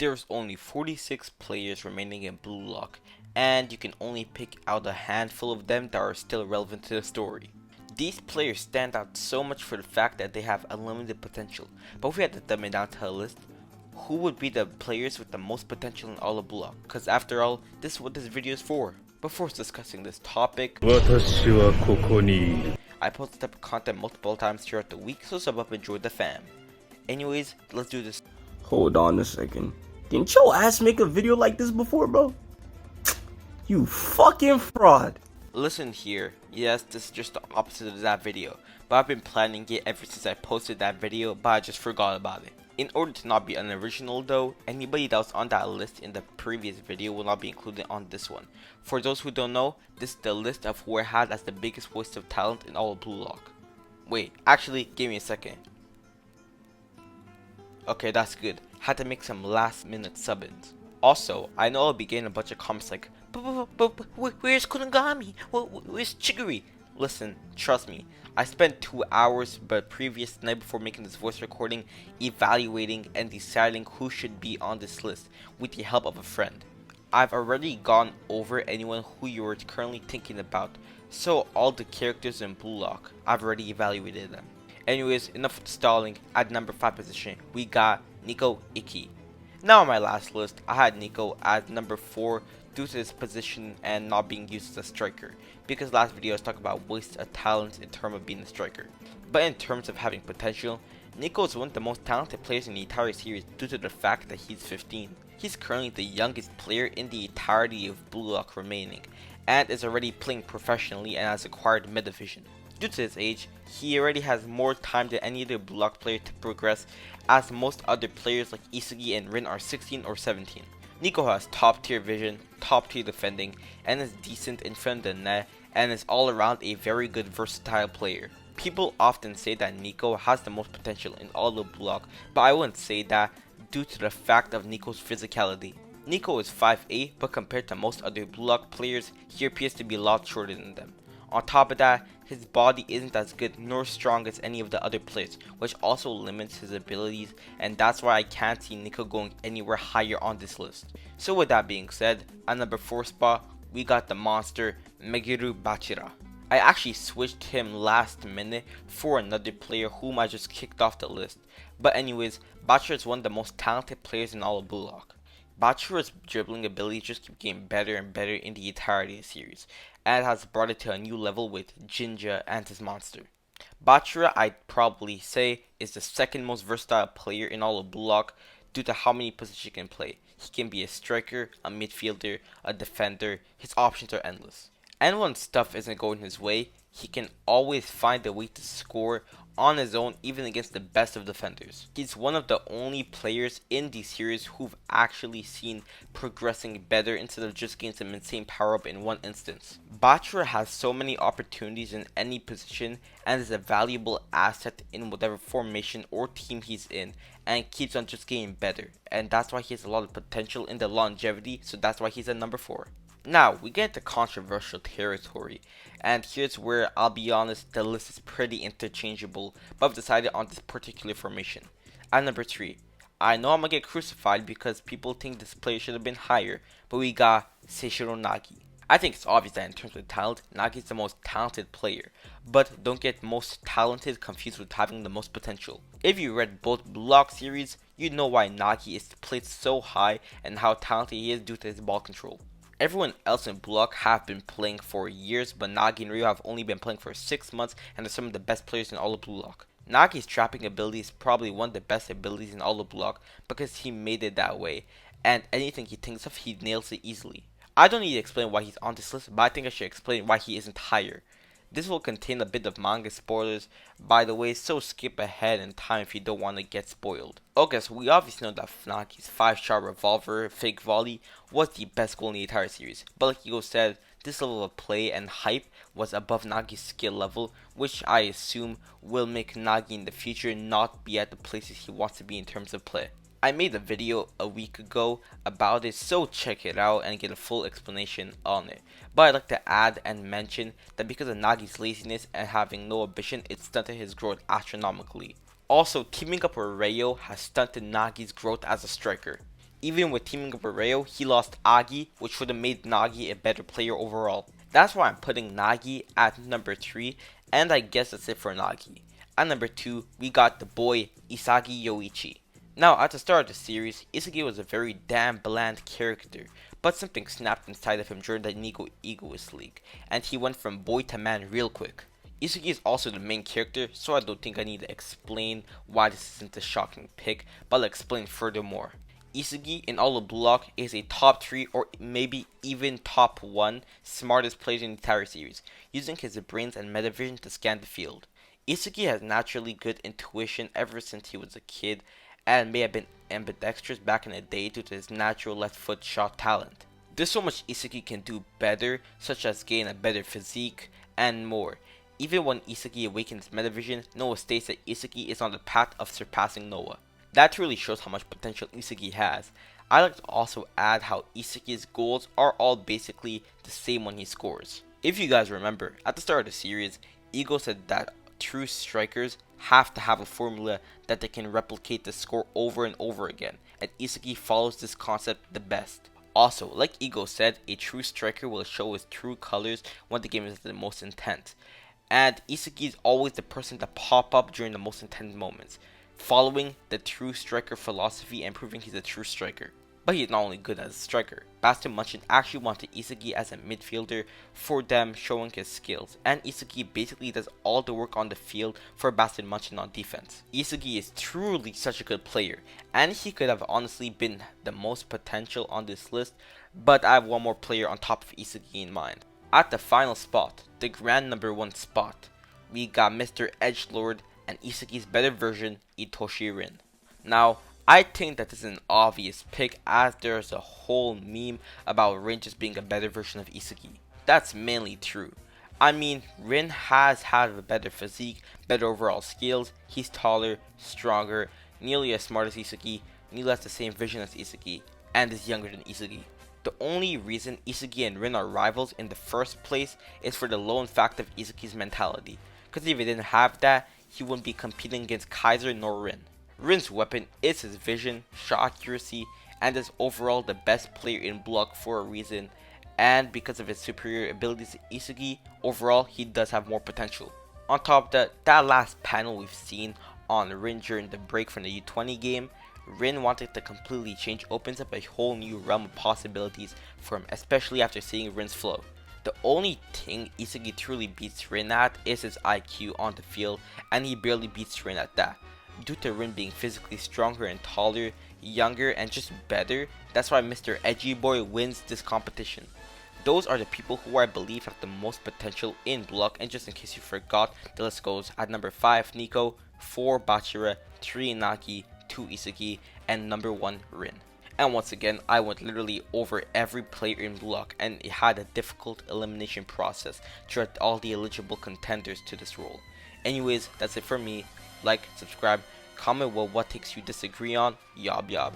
There's only 46 players remaining in BlueLock, and you can only pick out a handful of them that are still relevant to the story. These players stand out so much for the fact that they have unlimited potential, but if we had to dumb it down to a list, who would be the players with the most potential in all of BlueLock? Because after all, this is what this video is for. Before discussing this topic, I post this type of content multiple times throughout the week, so sub up and enjoy the fam. Anyways, let's do this. Hold on a second. Didn't your ass make a video like this before, bro? You fucking fraud. Listen here, yes, this is just the opposite of that video, but I've been planning it ever since I posted that video, but I just forgot about it. In order to not be unoriginal though, anybody that was on that list in the previous video will not be included on this one. For those who don't know, this is the list of who I had as the biggest waste of talent in all of BlueLock. Wait, actually, give me a second. Okay, that's good. Had to make some last minute sub-ins. Also, I know I'll be getting a bunch of comments like, where's Konagami? Where's Chiguri? Listen, trust me, I spent 2 hours the previous night before making this voice recording evaluating and deciding who should be on this list with the help of a friend. I've already gone over anyone who you are currently thinking about, so all the characters in BlueLock, I've already evaluated them. Anyways, enough of stalling. At number 5 position, we got Nico Iki. Now on my last list, I had Nico at number 4 due to his position and not being used as a striker, because last video I was talking about waste of talent in terms of being a striker. But in terms of having potential, Nico is one of the most talented players in the entire series due to the fact that he's 15. He's currently the youngest player in the entirety of BlueLock remaining, and is already playing professionally and has acquired mid division. Due to his age, he already has more time than any other BlueLock player to progress, as most other players like Isugi and Rin are 16 or 17. Nico has top tier vision, top tier defending, and is decent in front of the net, and is all around a very good versatile player. People often say that Nico has the most potential in all of BlueLock, but I wouldn't say that due to the fact of Nico's physicality. Nico is 5'8", but compared to most other BlueLock players, he appears to be a lot shorter than them. On top of that, his body isn't as good nor strong as any of the other players, which also limits his abilities, and that's why I can't see Nico going anywhere higher on this list. So with that being said, at number 4 spot, we got the monster Meguru Bachira. I actually switched him last minute for another player whom I just kicked off the list. But anyways, Bachira is one of the most talented players in all of BlueLock. Bachira's dribbling abilities just keep getting better and better in the entirety of the series, and has brought it to a new level with Jinja and his monster. Bachira, I'd probably say, is the second most versatile player in all of BlueLock due to how many positions he can play. He can be a striker, a midfielder, a defender. His options are endless. And when stuff isn't going his way, he can always find a way to score on his own, even against the best of defenders. He's one of the only players in the series who've actually seen progressing better instead of just getting some insane power up in one instance. Bachira has so many opportunities in any position and is a valuable asset in whatever formation or team he's in, and keeps on just getting better, and that's why he has a lot of potential in the longevity, so that's why he's at number 4. Now, we get into controversial territory, and here's where, I'll be honest, the list is pretty interchangeable, but I've decided on this particular formation. At number 3, I know I'm gonna get crucified because people think this player should have been higher, but we got Seishiro Nagi. I think it's obvious that in terms of talent, Nagi is the most talented player, but don't get most talented confused with having the most potential. If you read both BlueLock series, you know why Nagi is placed so high and how talented he is due to his ball control. Everyone else in BlueLock have been playing for years, but Nagi and Ryo have only been playing for 6 months and are some of the best players in all of BlueLock. Nagi's trapping ability is probably one of the best abilities in all of BlueLock because he made it that way, and anything he thinks of, he nails it easily. I don't need to explain why he's on this list, but I think I should explain why he isn't higher. This will contain a bit of manga spoilers, by the way, so skip ahead in time if you don't want to get spoiled. Okay, so we obviously know that Nagi's 5-shot revolver fake volley was the best goal in the entire series, but like Hugo said, this level of play and hype was above Nagi's skill level, which I assume will make Nagi in the future not be at the places he wants to be in terms of play. I made a video a week ago about it, so check it out and get a full explanation on it. But I'd like to add and mention that because of Nagi's laziness and having no ambition, it stunted his growth astronomically. Also, teaming up with Rayo has stunted Nagi's growth as a striker. Even with teaming up with Rayo, he lost Agi, which would have made Nagi a better player overall. That's why I'm putting Nagi at number 3, and I guess that's it for Nagi. At number 2, we got the boy Isagi Yoichi. Now, at the start of the series, Isagi was a very damn bland character, but something snapped inside of him during the Nigo Egoist League, and he went from boy to man real quick. Isagi is also the main character, so I don't think I need to explain why this isn't a shocking pick, but I'll explain furthermore. Isagi in all of BlueLock is a top 3 or maybe even top 1 smartest player in the entire series, using his brains and metavision to scan the field. Isagi has naturally good intuition ever since he was a kid, and may have been ambidextrous back in the day due to his natural left foot shot talent. There's so much Isagi can do better, such as gain a better physique and more. Even when Isagi awakens metavision, Noah states that Isagi is on the path of surpassing Noah. That really shows how much potential Isagi has. I like to also add how Isagi's goals are all basically the same when he scores. If you guys remember, at the start of the series, Ego said that true strikers have to have a formula that they can replicate the score over and over again, and Isagi follows this concept the best. Also, like Ego said, a true striker will show his true colors when the game is the most intense, and Isagi is always the person to pop up during the most intense moments, following the true striker philosophy and proving he's a true striker. But he's not only good as a striker. Bastard Munchin actually wanted Isagi as a midfielder for them showing his skills, and Isagi basically does all the work on the field for Bastard Munchin on defense. Isagi is truly such a good player, and he could have honestly been the most potential on this list, but I have one more player on top of Isagi in mind. At the final spot, the grand number 1 spot, we got Mr. Edgelord and Isagi's better version, Itoshi Rin. Now, I think that this is an obvious pick, as there's a whole meme about Rin just being a better version of Isagi. That's mainly true. I mean, Rin has had a better physique, better overall skills, he's taller, stronger, nearly as smart as Isagi, nearly has the same vision as Isagi, and is younger than Isagi. The only reason Isagi and Rin are rivals in the first place is for the lone fact of Isagi's mentality, because if he didn't have that, he wouldn't be competing against Kaiser nor Rin. Rin's weapon is his vision, shot accuracy, and is overall the best player in BlueLock for a reason, and because of his superior abilities to Isagi, overall he does have more potential. On top of that last panel we've seen on Rin during the break from the U20 game, Rin wanted to completely change opens up a whole new realm of possibilities for him, especially after seeing Rin's flow. The only thing Isagi truly beats Rin at is his IQ on the field, and he barely beats Rin at that. Due to Rin being physically stronger and taller, younger, and just better, that's why Mr. Edgy Boy wins this competition. Those are the people who I believe have the most potential in BlueLock, and just in case you forgot, the list goes at number 5 Nico, 4 Bachira, 3 Nagi, 2 Isagi, and number 1 Rin. And once again, I went literally over every player in BlueLock, and it had a difficult elimination process to get all the eligible contenders to this role. Anyways, that's it for me. Like, subscribe, comment what takes you disagree on. Yob yob.